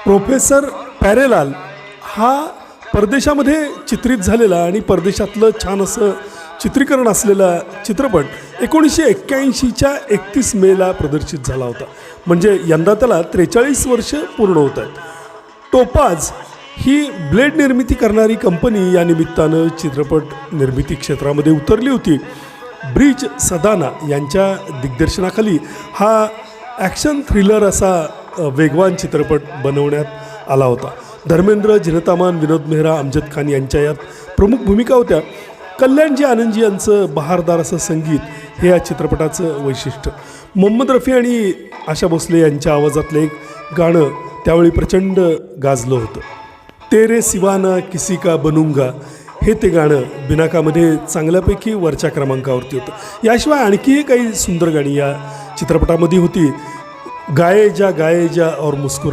Professor Pyarelal हा परदेशामध्ये चित्रित झालेला आणि परदेशातलं छान असं चित्रीकरण असलेला चित्रपट 1981च्या 31 मेला प्रदर्शित झाला होता. म्हणजे यंदा त्याला 43 वर्ष पूर्ण होत आहेत. टोपाज ही ब्लेड निर्मिती करणारी कंपनी या निमित्तानं चित्रपट निर्मिती क्षेत्रामध्ये उतरली होती. ब्रिज सदाना यांच्या दिग्दर्शनाखाली हा ॲक्शन थ्रिलर असा वेगवान चित्रपट बनवण्यात आला होता. धर्मेंद्र, जिनतामान, विनोद मेहरा, अमजद खान यांच्या यात प्रमुख भूमिका होत्या. कल्याणजी आनंदजी यांचं बहारदार असं संगीत हे या चित्रपटाचं वैशिष्ट्य. मोहम्मद रफी आणि आशा भोसले यांच्या आवाजातलं एक गाणं त्यावेळी प्रचंड गाजलं होतं. तेरे सिवाना किसी का बनूंगा हे ते गाणं बिनाकामध्ये चांगल्यापैकी वरच्या क्रमांकावरती होतं. याशिवाय आणखीही काही सुंदर गाणी या चित्रपटामध्ये होती. गाये जा और मुस्कुरा